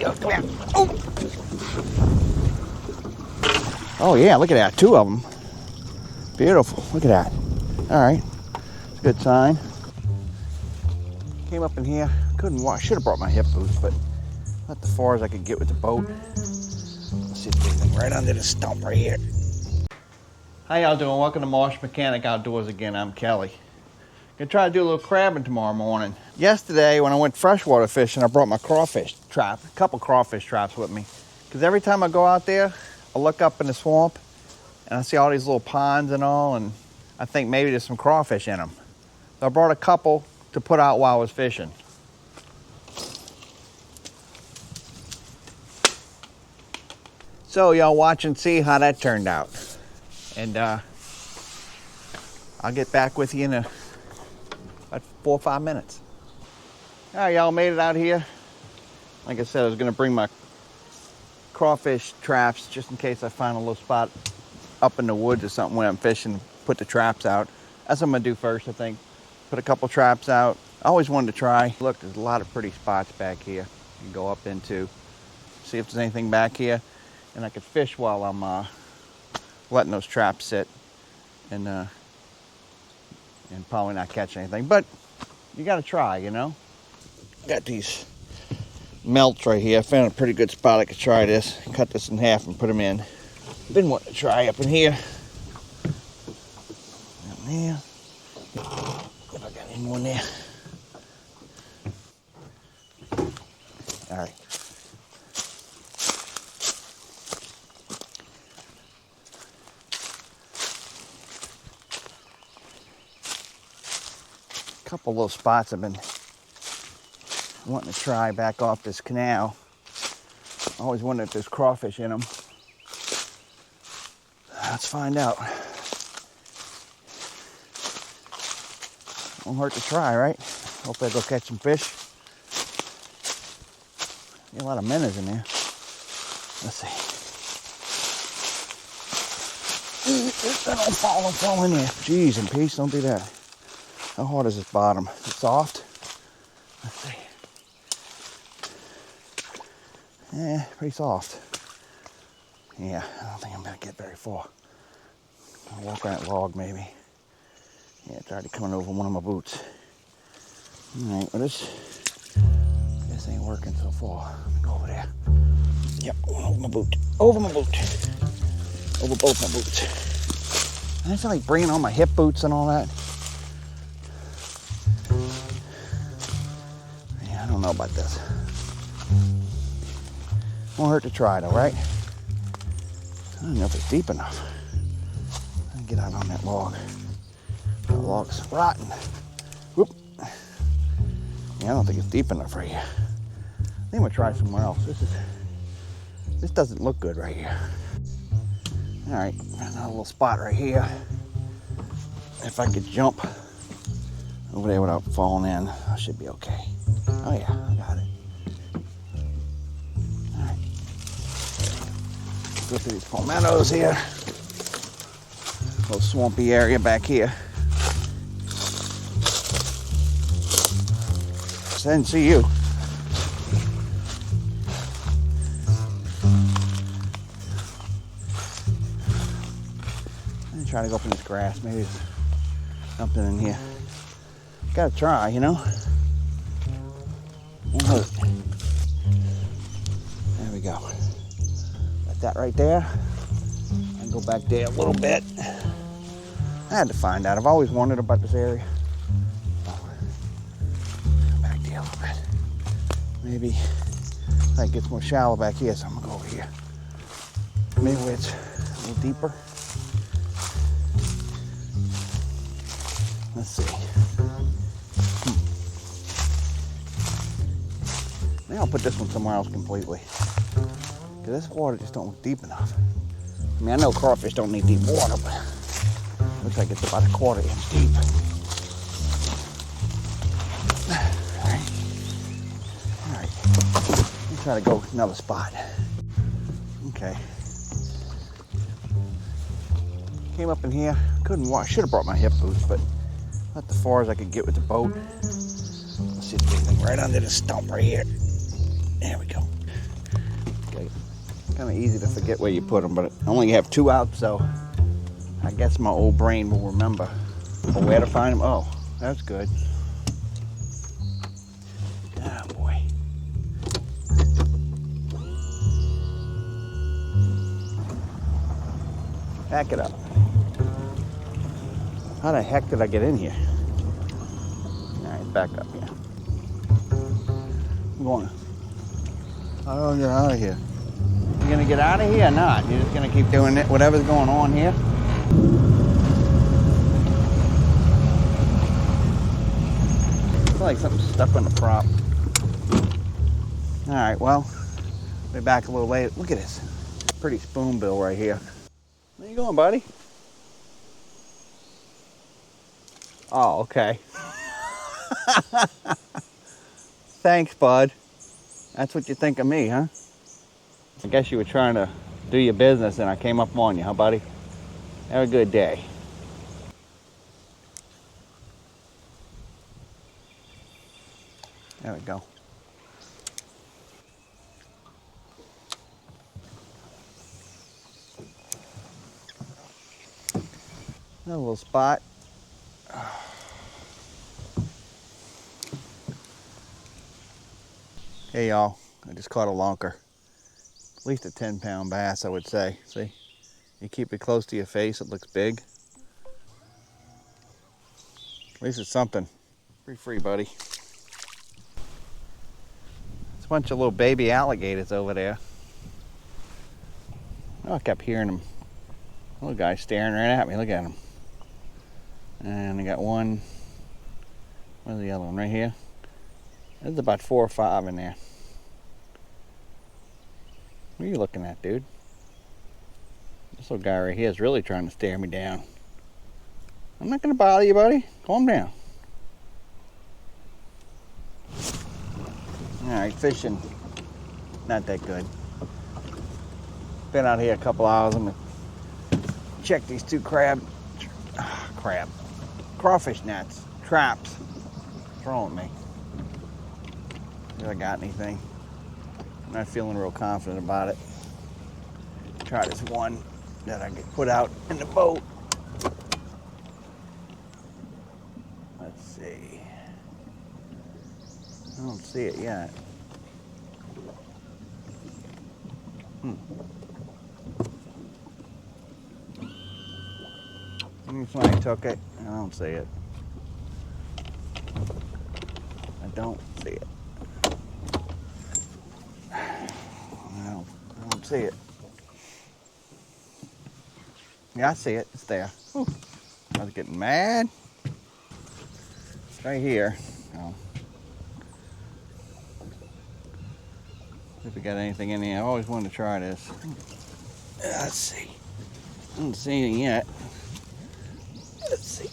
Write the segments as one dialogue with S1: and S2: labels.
S1: go. Come here. Oh. Oh yeah, look at that. 2 of them. Beautiful. Look at that. All right. It's a good sign. Came up in here. Couldn't walk. Should have brought my hip boots, but not as far as I could get with the boat. Let's see if there's anything right under the stump right here. How y'all doing? Welcome to Marsh Mechanic Outdoors again. I'm Kelly. Gonna try to do a little crabbing tomorrow morning. Yesterday when I went freshwater fishing, I brought my crawfish trap, a couple crawfish traps with me. Because every time I go out there, I look up in the swamp and I see all these little ponds and all, and I think maybe there's some crawfish in them. So I brought a couple to put out while I was fishing. So y'all watch and see how that turned out. And I'll get back with you in about 4 or 5 minutes. All right, y'all made it out here. Like I said, I was gonna bring my crawfish traps just in case I find a little spot up in the woods or something where I'm fishing, put the traps out. That's what I'm gonna do first, I think. Put a couple traps out. I always wanted to try. Look, there's a lot of pretty spots back here you can go up into. See if there's anything back here. And I could fish while I'm letting those traps sit and probably not catch anything. But you gotta try, you know? Got these melts right here. I found a pretty good spot I could try this. Cut this in half and put them in. Been wanting to try up in here. Down there. If I got any more in there. All right. Couple little spots I've been wanting to try back off this canal. I always wondered if there's crawfish in them. Let's find out. Won't hurt to try, right? Hopefully I'll go catch some fish. Got a lot of minnows in there. Let's see. Don't fall in there. Jeez and peace, don't do that. How hard is this bottom? Is it soft? Let's see. Yeah, pretty soft. Yeah, I don't think I'm gonna get very far. I'll walk on that log maybe. Yeah, it's already coming over one of my boots. Alright, well this ain't working so far. Let me go over there. Yep, over my boot. Over my boot. Over both my boots. And it's like bringing on my hip boots and all that. I don't know about this. Won't hurt to try though, right? I don't know if it's deep enough. I'll get out on that log. That log's rotten. Whoop. Yeah, I don't think it's deep enough right here. I think I'm gonna try somewhere else. This doesn't look good right here. All right, another little spot right here. If I could jump over there without falling in, I should be okay. Oh yeah, I got it. All right. Go through these palmettos here. Little swampy area back here. I didn't see you. I'm trying to go up in this grass. Maybe there's something in here. Gotta try, you know? Won't hurt. There we go. Got that right there. I can go back there a little bit. I had to find out. I've always wondered about this area. Back there a little bit. Maybe it gets more shallow back here, so I'm gonna go over here. Maybe where it's a little deeper. Let's see. Maybe I'll put this one somewhere else completely. Because this water just don't look deep enough. I mean, I know crawfish don't need deep water, but it looks like it's about 1/4 inch deep. All right. Let's try to go another spot. Okay. Came up in here. Couldn't walk. Should have brought my hip boots, but not as far as I could get with the boat. Let's see if there's anything right under the stump right here. There we go. Kind of easy to forget where you put them, but I only have 2 out, so I guess my old brain will remember where to find them. Oh, that's good. Oh boy. Back it up. How the heck did I get in here? Alright, back up here. I'm going. How do I get out of here? You gonna get out of here or not? You're just gonna keep doing it, whatever's going on here? It's like something stuck on the prop. Alright, well, be back a little later. Look at this. Pretty spoonbill right here. Where you going, buddy? Oh, okay. Thanks, bud. That's what you think of me, huh? I guess you were trying to do your business and I came up on you, huh, buddy? Have a good day. There we go. A little spot. Hey y'all, I just caught a lunker. At least a 10-pound bass, I would say. See? You keep it close to your face, it looks big. At least it's something. Free, buddy. There's a bunch of little baby alligators over there. Oh, I kept hearing them. Little guy staring right at me, look at him. And I got one. Where's the other one? Right here. There's about 4 or 5 in there. What are you looking at, dude? This little guy right here is really trying to stare me down. I'm not gonna bother you, buddy. Calm down. Alright, fishing. Not that good. Been out here a couple hours. I'm gonna check these 2 crawfish nets, traps. What's wrong with me? If I got anything. I'm not feeling real confident about it. Try this one that I could put out in the boat. Let's see. I don't see it yet. When I took it, I don't see it. I don't see it. I don't see it. Yeah, I see it. It's there. Whew. I was getting mad. It's right here. Oh. If we got anything in here, I always wanted to try this. Let's see. I don't see anything yet. Let's see.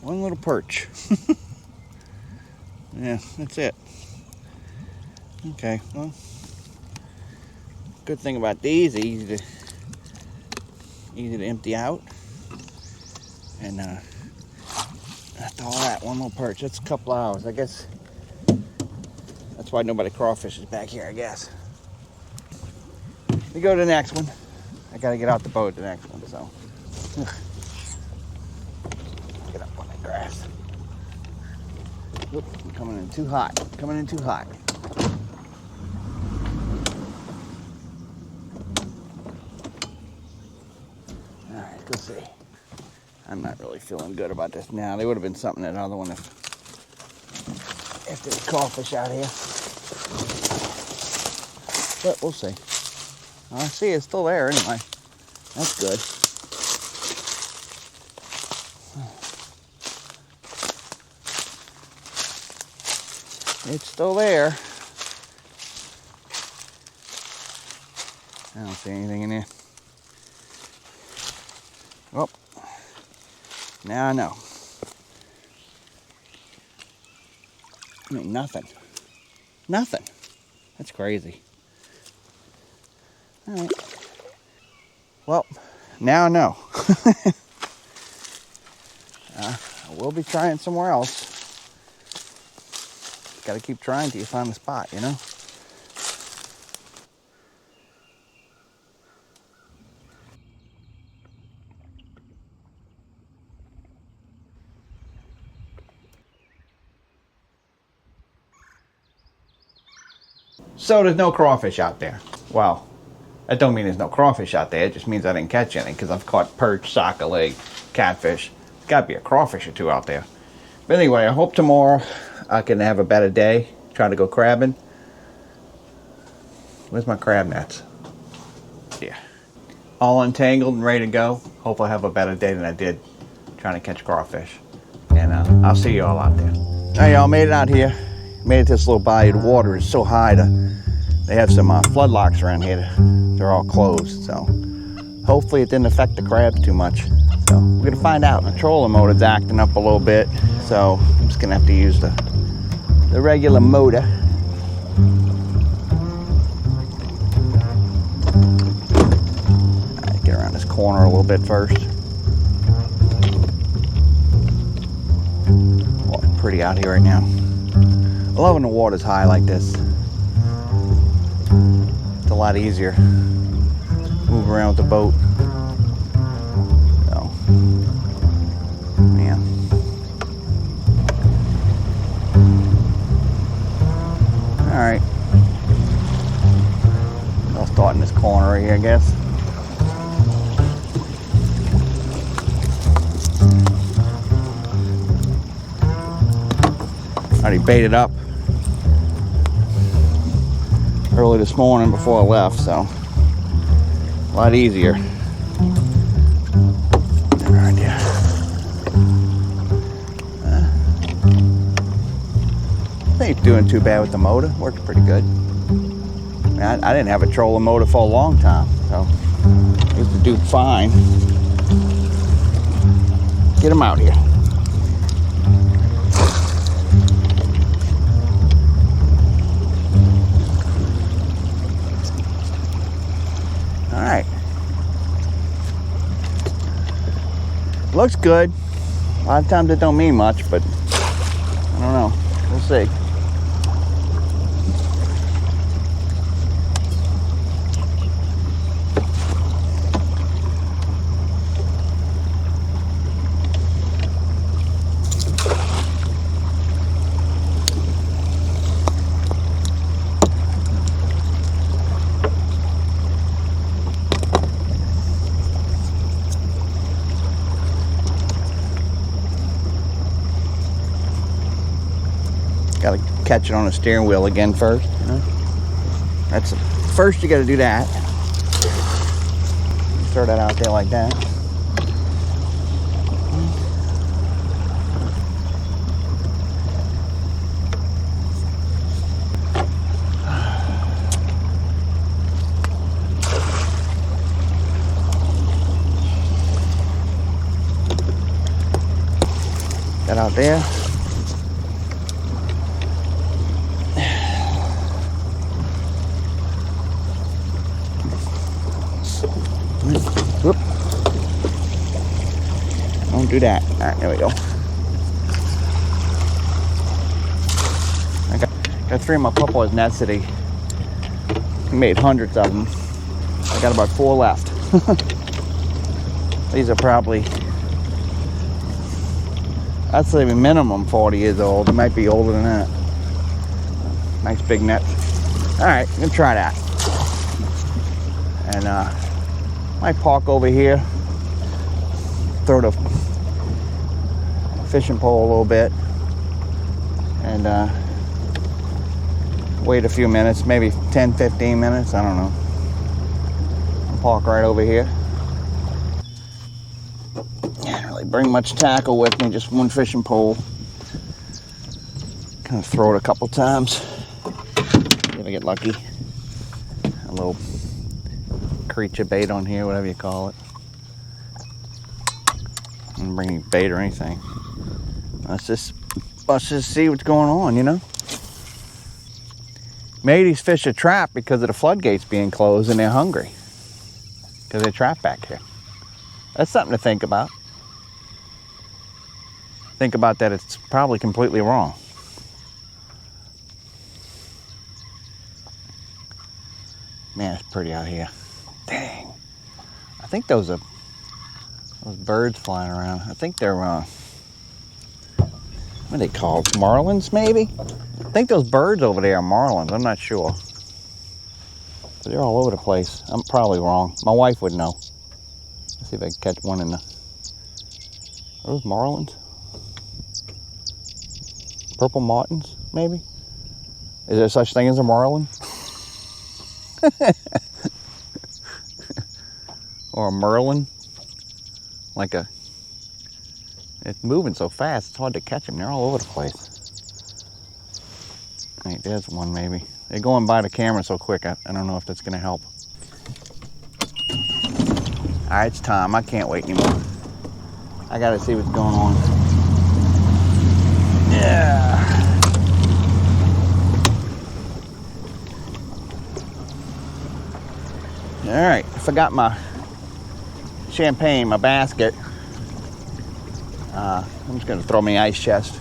S1: One little perch. Yeah, that's it. Okay, well, good thing about these, easy to empty out. And after all that, one little perch. That's a couple hours, I guess. That's why nobody crawfishes back here, I guess. We go to the next one. I gotta get out the boat the next one, so. Get up on the grass. Oop, I'm coming in too hot. Coming in too hot. Alright, let's see. I'm not really feeling good about this now. There would have been something that other one if there's crawfish out here. But we'll see. I see it's still there anyway. That's good. It's still there. I don't see anything in there. Oh, now I know. I mean, nothing. Nothing. That's crazy. All right. Well, now I know. I will be trying somewhere else. Got to keep trying till you find the spot, you know? So there's no crawfish out there. Well, that don't mean there's no crawfish out there. It just means I didn't catch any, because I've caught perch, socker lake, catfish. There's got to be a crawfish or two out there. But anyway, I hope tomorrow I can have a better day. Try to go crabbing. Where's my crab nets? Yeah. All untangled and ready to go. Hope I have a better day than I did trying to catch crawfish. And I'll see you all out there. Hey, y'all, made it out here. Made it to this little bayou. The water is so high. They have some flood locks around here. They're all closed. So hopefully it didn't affect the crabs too much. So we're going to find out. The trolling motor's acting up a little bit. So I'm just going to have to use the regular motor. All right, get around this corner a little bit first. Oh, it's pretty out here right now. I love when the water's high like this. It's a lot easier. Move around with the boat. So, man. All right. I'll start in this corner right here, I guess. Already baited up early this morning before I left, so a lot easier. Right there. I think it's doing too bad with the motor. Works pretty good. I didn't have a trolling motor for a long time, so it used to do fine. Get them out here. All right. Looks good. A lot of times it don't mean much, but I don't know. We'll see. Got to catch it on the steering wheel again first. That's first you got to do that. Throw that out there like that. That out there. Whoop. Don't do that. All right, there we go. I got 3 of my puppies nets that he made hundreds of them. I got about 4 left. These are probably, I'd say minimum 40 years old. They might be older than that. Nice big net. All right, I'm gonna try that. And might park over here, throw the fishing pole a little bit, and wait a few minutes, maybe 10-15 minutes, I don't know. I'll park right over here. I didn't really bring much tackle with me, just one fishing pole. Kind of throw it a couple times, if I get lucky. A little creature bait on here, whatever you call it. I don't bring any bait or anything. Let's just see what's going on, you know. Maybe these fish are trapped because of the floodgates being closed and they're hungry because they're trapped back here. That's something to think about. Think about that. It's probably completely wrong. Man, it's pretty out here. Dang. I think those are those birds flying around. I think they're what are they called? Marlins, maybe? I think those birds over there are marlins. I'm not sure. but they're all over the place. I'm probably wrong. My wife would know. Let's see if I can catch one in the... Are those marlins? Purple martins, maybe? Is there such thing as a marlin? Or a merlin? Like a... It's moving so fast, it's hard to catch them. They're all over the place. All right, there's one maybe. They're going by the camera so quick, I don't know if that's gonna help. All right, it's time. I can't wait anymore. I gotta see what's going on. Yeah. All right, I forgot my champagne, my basket. I'm just gonna throw me the ice chest.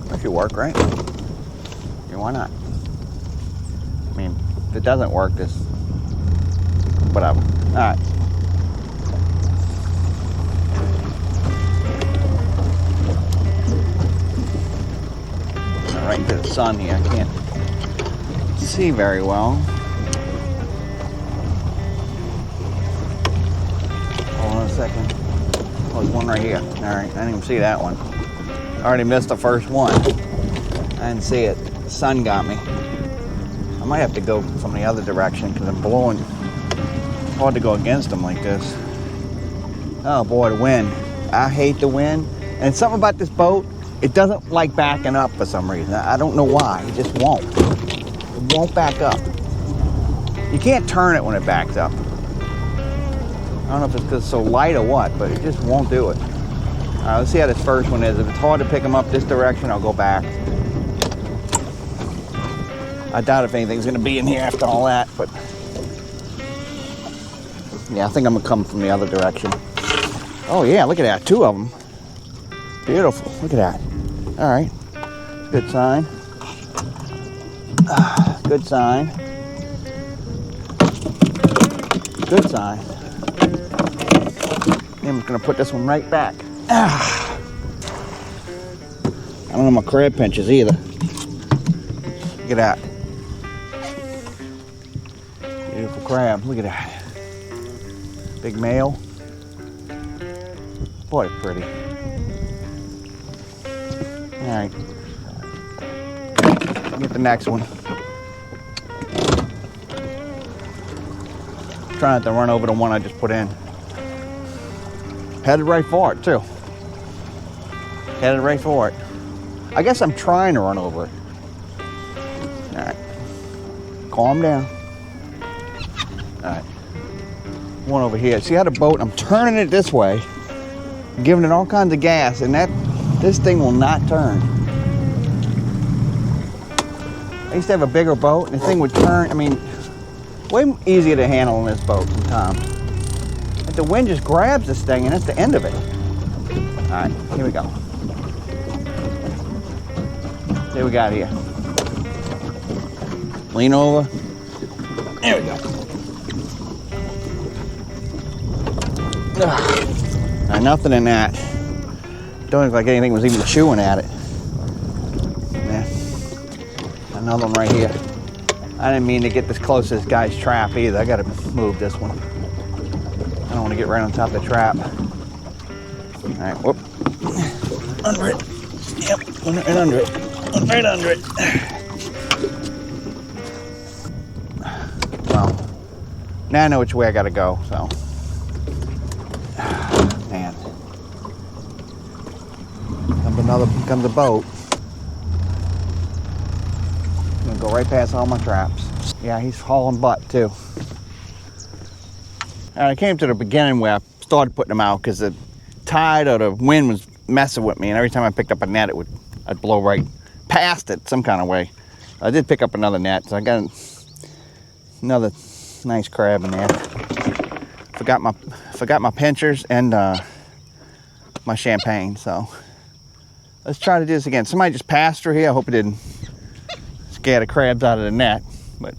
S1: That should work, right? Yeah, why not? I mean, if it doesn't work, this, whatever. All right. Right into the sun here. I can't see very well. Hold on a second. Oh, there's one right here. All right, I didn't even see that one. I already missed the first one. I didn't see it. The sun got me. I might have to go from the other direction because I'm blowing. It's hard to go against them like this. Oh boy, the wind. I hate the wind. And it's something about this boat. It doesn't like backing up for some reason. I don't know why. It just won't. It won't back up. You can't turn it when it backs up. I don't know if it's because it's so light or what, but it just won't do it. All right, let's see how this first one is. If it's hard to pick them up this direction, I'll go back. I doubt if anything's going to be in here after all that, but yeah, I think I'm going to come from the other direction. Oh yeah, look at that. Two of them. Beautiful. Look at that. All right. Good sign. Good sign. Good sign. I'm just going to put this one right back. I don't know my crab pinches either. Look at that. Beautiful crab. Look at that. Big male. Boy, it's pretty. All right. Get the next one. Trying to run over the one I just put in. Headed right for it, too. Headed right for it. I guess I'm trying to run over it. All right. Calm down. All right. One over here. See how the boat, I'm turning it this way, giving it all kinds of gas, and this thing will not turn. I used to have a bigger boat, and the thing would turn, I mean, way easier to handle in this boat sometimes. The wind just grabs this thing and that's the end of it. All right, here we go. See what we got here. Lean over. There we go. Now, nothing in that. Don't look like anything was even chewing at it. Yeah. Another one right here. I didn't mean to get this close to this guy's trap either. I gotta move this one. I don't want to get right on top of the trap. All right, whoop. Under it. Yep, right under it. Right under it. Well, now I know which way I gotta go, so. Man. Comes a boat. I'm gonna go right past all my traps. Yeah, he's hauling butt too. And I came to the beginning where I started putting them out because the tide or the wind was messing with me, and every time I picked up a net, I'd blow right past it some kind of way. I did pick up another net, so I got another nice crab in there. Forgot my pinchers and my champagne. So let's try to do this again. Somebody just passed through here. I hope it didn't scare the crabs out of the net. But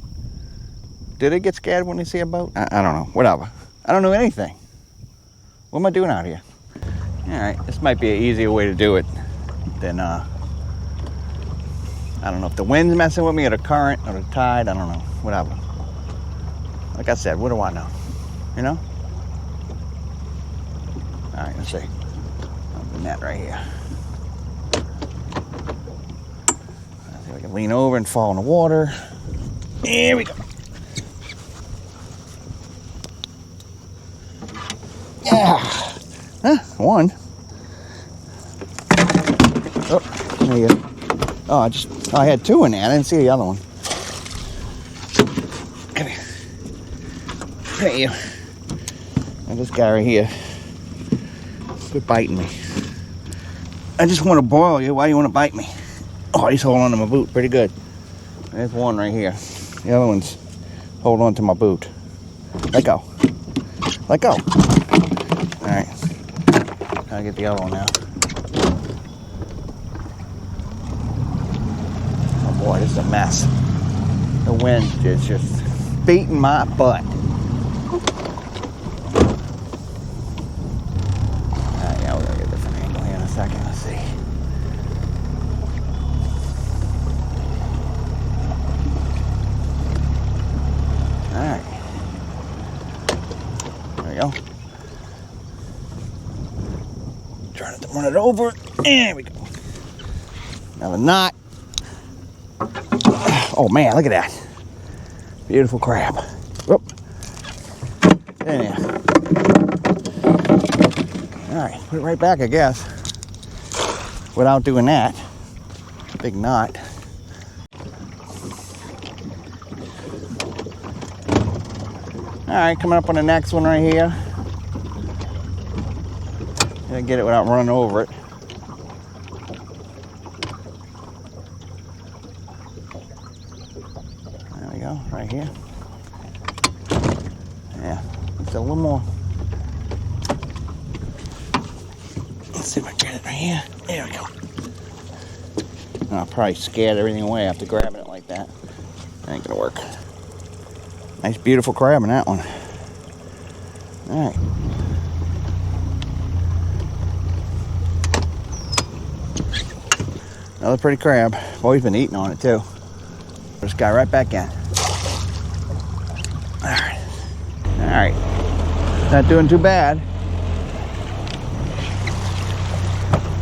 S1: did they get scared when they see a boat? I don't know. Whatever. I don't know anything. What am I doing out here? All right, this might be an easier way to do it than, I don't know if the wind's messing with me or the current or the tide. I don't know, whatever. Like I said, what do I know? You know? All right, let's see. The net right here. Let's see if I can lean over and fall in the water. Here we go. Yeah. Huh? One. Oh, there you go. Oh, I had two in there. I didn't see the other one. Come here. Hey, you. And this guy right here. Quit biting me. I just want to boil you. Why do you want to bite me? Oh, he's holding on to my boot pretty good. There's one right here. The other one's holding on to my boot. Let go. Let go. All right. Gotta get the other one now. Oh boy, this is a mess. The wind is just beating my butt. Yeah, we're gonna get a different angle here in a second. Let's see. All right. There we go. Trying to run it over. There we go. Another knot. Oh man, look at that. Beautiful crab. Whoop. There. Alright, put it right back, I guess. Without doing that. Big knot. Alright, coming up on the next one right here. Gotta get it without running over it. There we go, right here. Yeah, just a little more. Let's see if I can get it right here. There we go. I'll probably scared everything away after grabbing it like that. That ain't gonna work. Nice, beautiful crab in that one. All right. Another pretty crab. Boy, he's been eating on it too. This guy right back in. All right. All right. Not doing too bad.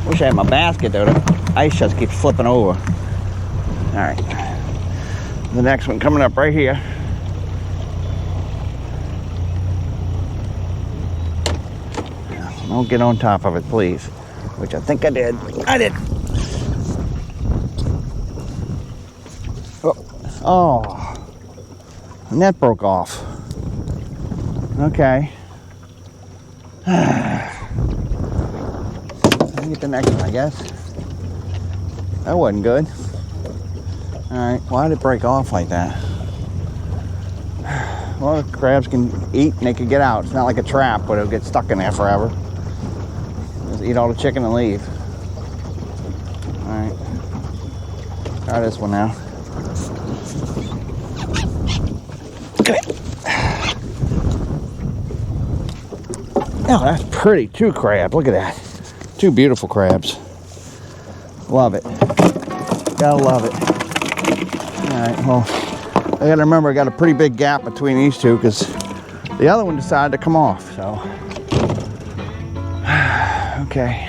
S1: Wish I had my basket though. The ice just keeps flipping over. All right. The next one coming up right here. Don't get on top of it, please. Which I think I did. I did. Oh, the net broke off. Okay. Let me get the next one, I guess. That wasn't good. Alright, why did it break off like that? Well, the crabs can eat and they can get out. It's not like a trap, but it'll get stuck in there forever. Just eat all the chicken and leave. Alright. Try this one now. Come here. Oh, that's pretty. Two crabs. Look at that. Two beautiful crabs. Love it. Gotta love it. Alright, well, I gotta remember I got a pretty big gap between these two because the other one decided to come off, so. Okay.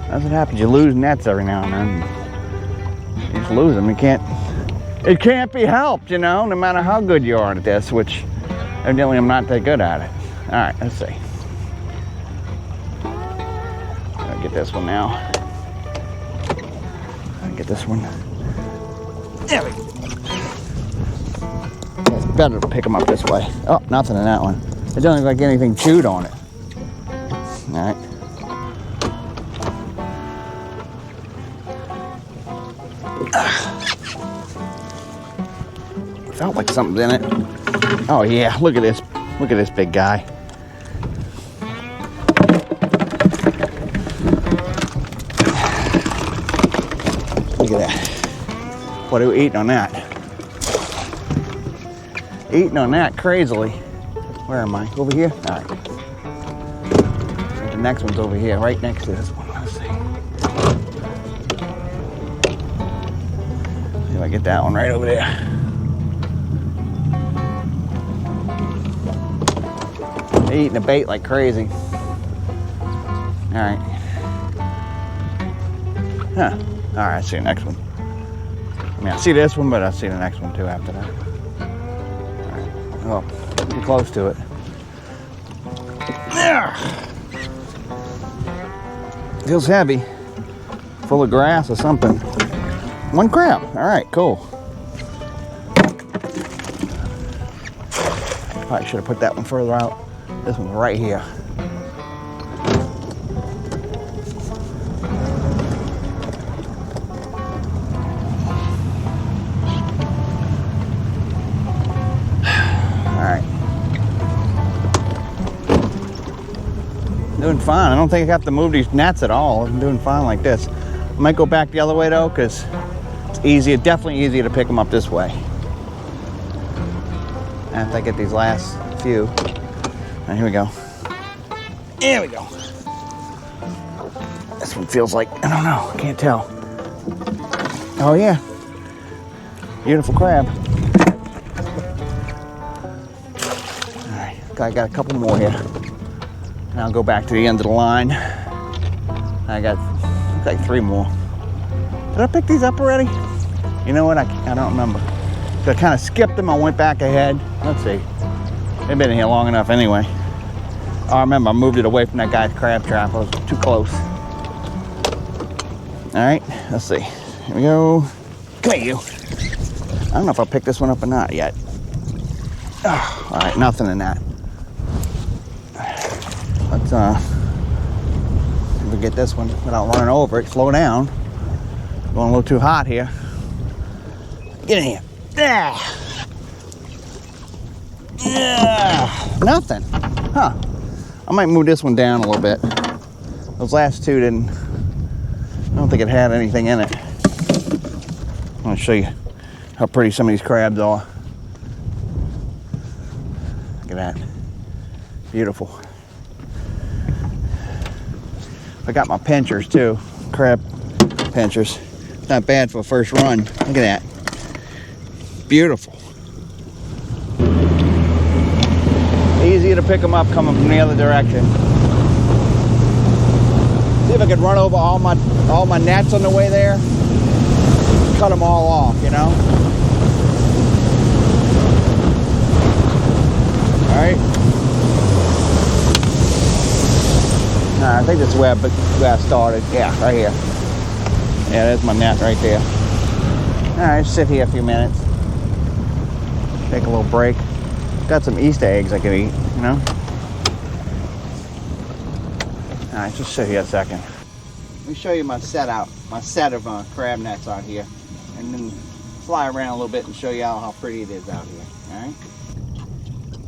S1: That's what happens. You lose nets every now and then. You just lose them. It can't be helped, you know, no matter how good you are at this, which evidently I'm not that good at it. All right, let's see. I'll get this one now. I'll get this one. There we go. It's better to pick them up this way. Oh, nothing in that one. It doesn't look like anything chewed on it. All right. Felt like something's in it. Oh yeah, look at this. Look at this big guy. Look at that. What are we eating on that? Eating on that crazily. Where am I? Over here? All right. The next one's over here, right next to this one. Let's see. See if I get that one right over there. They're eating the bait like crazy. All right. Huh. All right, I see the next one. I mean, I see this one, but I see the next one too after that. All right. Oh, too close to it. There. Feels heavy. Full of grass or something. One crab. All right, cool. Probably should have put that one further out. This one's right here. Doing fine. I don't think I have to move these nets at all. I'm doing fine like this. I might go back the other way though, because it's easier, definitely easier to pick them up this way. After I get these last few. And here we go. There we go. This one feels like, I don't know, I can't tell. Oh yeah. Beautiful crab. All right, I got a couple more here. And I'll go back to the end of the line. I got like 3 more. Did I pick these up already? You know what? I don't remember. So I kind of skipped them. I went back ahead. Let's see. They've been in here long enough anyway. Oh, I remember I moved it away from that guy's crab trap. I was too close. All right, let's see. Here we go. Come here, you. I don't know if I'll pick this one up or not yet. Oh, all right, nothing in that. Let's get this one without running over it. Slow down. Going a little too hot here. Get in here. Yeah. Yeah. Nothing. Huh. I might move this one down a little bit. Those last two didn't. I don't think it had anything in it. I'm going to show you how pretty some of these crabs are. Look at that. Beautiful. I got my pinchers too, crab pinchers. Not bad for a first run. Look at that. Beautiful. Easier to pick them up coming from the other direction. See if I could run over all my nets on the way there. Cut them all off, you know. All right. I think this is where I started. Yeah, right here. Yeah, there's my net right there. All right, sit here a few minutes. Take a little break. Got some Easter eggs I can eat, you know? All right, just sit here a second. Let me show you my set of crab nets out here. And then fly around a little bit and show you how pretty it is out here, all right?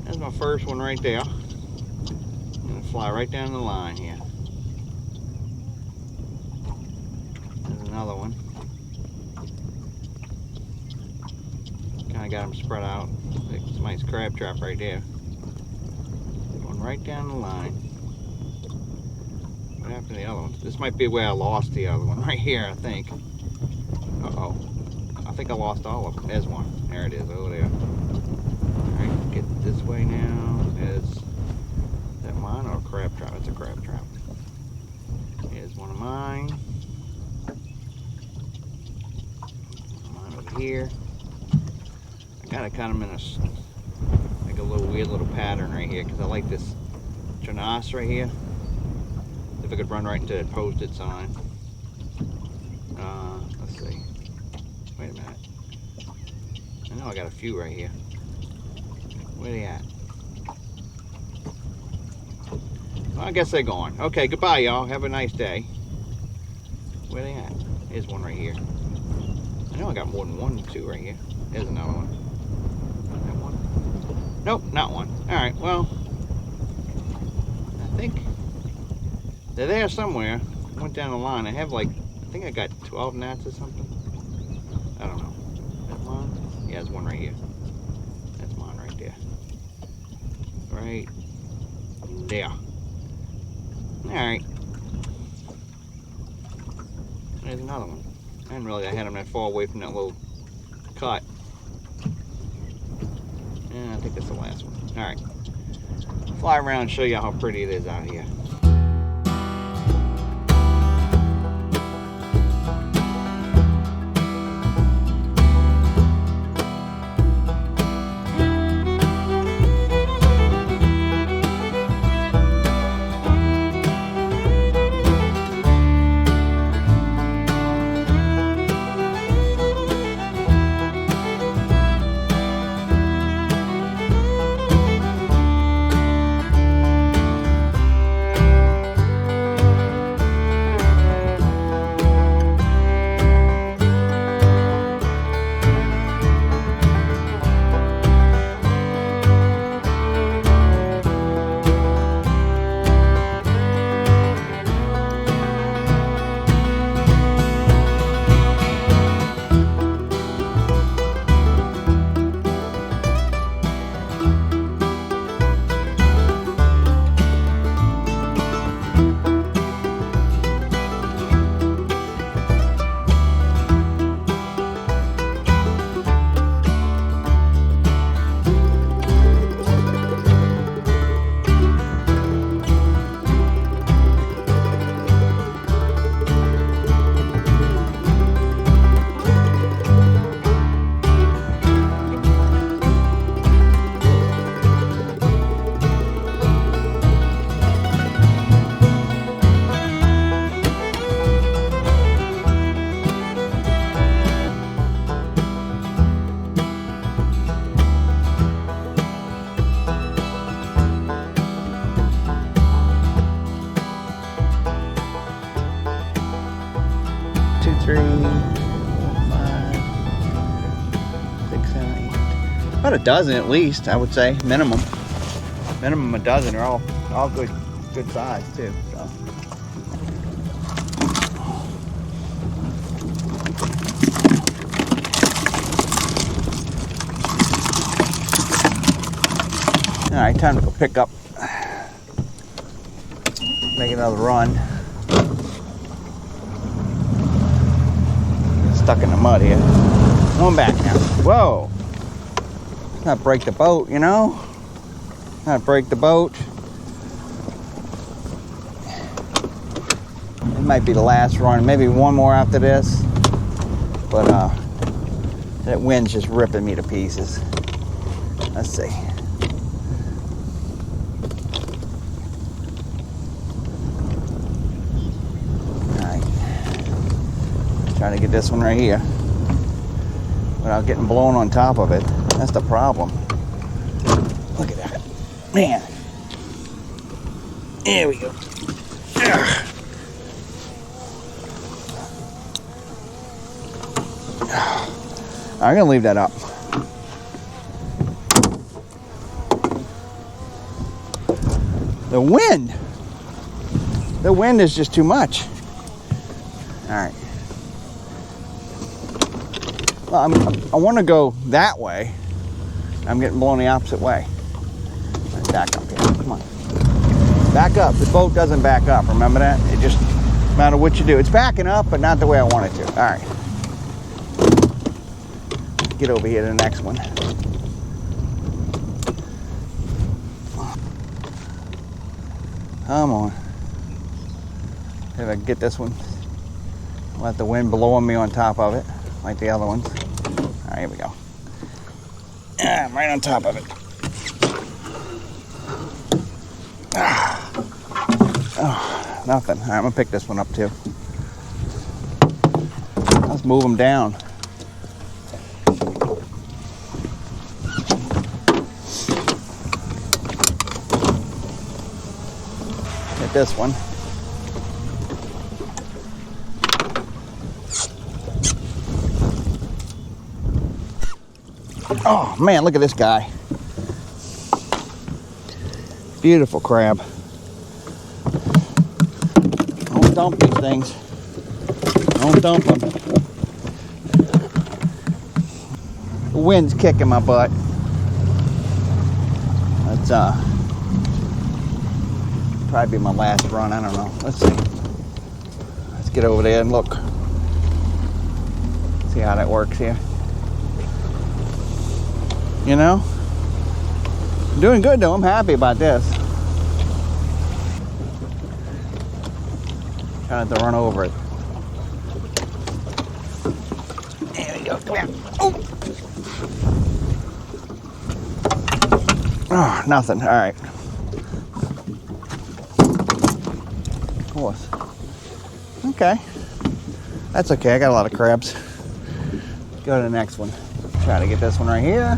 S1: There's my first one right there. I'm gonna fly right down the line here. There's another one. Kind of got them spread out. It's a nice crab trap right there. Going right down the line. What happened to the other one? This might be where I lost the other one right here, I think. Uh-oh. I think I lost all of them. There's one. There it is, over there. Alright, get this way now. Is that mine or a crab trap? It's a crab trap. Here's one of mine. Mine over here. I gotta cut them in a little weird little pattern right here because I like this Jonas right here. If I could run right into that posted sign. Let's see. Wait a minute. I know I got a few right here. Where they at? Well, I guess they're gone. Okay, goodbye, y'all. Have a nice day. Where they at? Here's one right here. I know I got more than one, two right here. There's another one. That one? Nope, not one. All right, well, I think they're there somewhere. Went down the line. I have like, I think I got 12 gnats or something. I don't know. That's mine? Yeah, there's one right here. That's mine right there. Right there. Alright. There's another one. I didn't realize I had them that far away from that little cut. Yeah, I think that's the last one. Alright. fly around and show you how pretty it is out here. About a dozen at least, I would say, minimum. Minimum a dozen. They're all good size too. So. All right, time to go pick up. Make another run. Get stuck in the mud here. Going back now. Whoa. Not break the boat, you know? Not break the boat. It might be the last run, maybe one more after this. But that wind's just ripping me to pieces. Let's see. Alright. Trying to get this one right here without getting blown on top of it. That's the problem. Look at that. Man. There we go. I'm going to leave that up. The wind. The wind is just too much. All right. Well, I want to go that way. I'm getting blown the opposite way. Right, back up here. Come on. Back up. The boat doesn't back up. Remember that? It just, no matter what you do. It's backing up, but not the way I want it to. All right. Get over here to the next one. Come on. If I can get this one. Let the wind blow on me on top of it, like the other ones. All right, here we go. I'm right on top of it. Oh, nothing. All right, I'm gonna pick this one up too. Let's move them down. Get this one. Oh man, look at this guy. Beautiful crab. Don't dump these things. Don't dump them. The wind's kicking my butt. That's probably be my last run. I don't know. Let's see. Let's get over there and look. See how that works here. You know, I'm doing good though. I'm happy about this. Try not to run over it. There we go. Come here. Oh! Oh, nothing. All right. Of course. Okay. That's okay. I got a lot of crabs. Go to the next one. Try to get this one right here.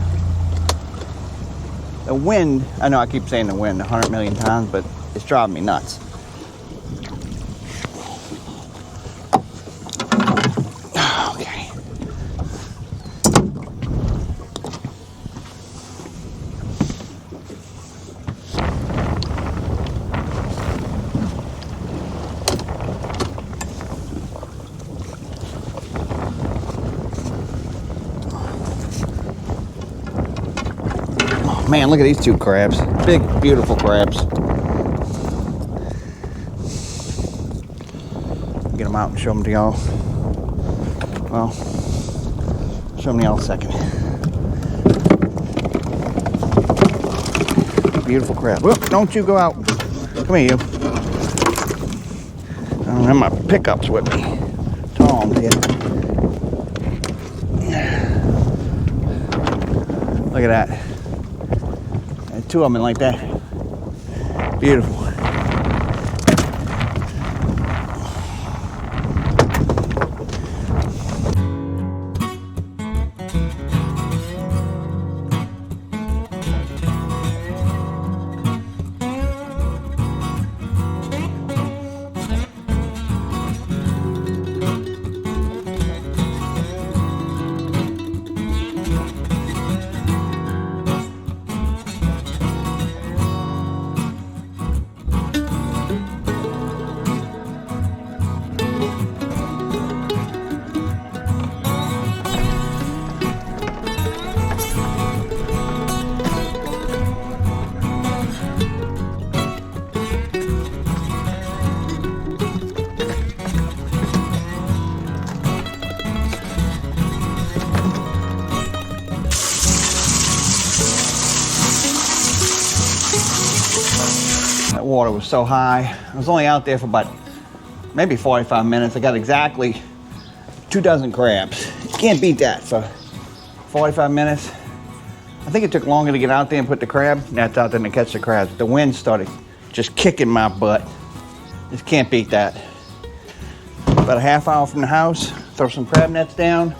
S1: The wind, I know I keep saying the wind 100 million times, but it's driving me nuts. Okay. Man, look at these two crabs. Big, beautiful crabs. Get them out and show them to y'all. Well, show them to y'all in a second. Beautiful crab. Whoop, don't you go out. Come here, you. I don't have my pickups with me. Tom did. Look at that. Two of them like that. Beautiful. That water was so high. I was only out there for about maybe 45 minutes. I got exactly 2 dozen crabs. You can't beat that for 45 minutes. I think it took longer to get out there and put the crab nets out than to catch the crabs. The wind started just kicking my butt. Just can't beat that. About a half hour from the house, throw some crab nets down,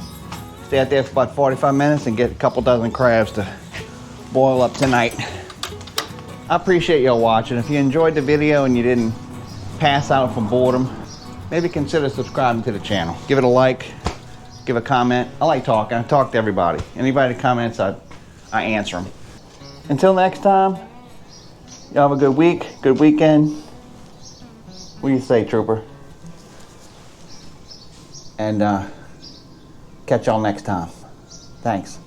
S1: stay out there for about 45 minutes and get a couple dozen crabs to boil up tonight. I appreciate y'all watching. If you enjoyed the video and you didn't pass out from boredom, maybe consider subscribing to the channel. Give it a like, give a comment. I like talking. I talk to everybody. Anybody that comments, I answer them. Until next time, y'all have a good week, good weekend. What do you say, Trooper? And catch y'all next time. Thanks.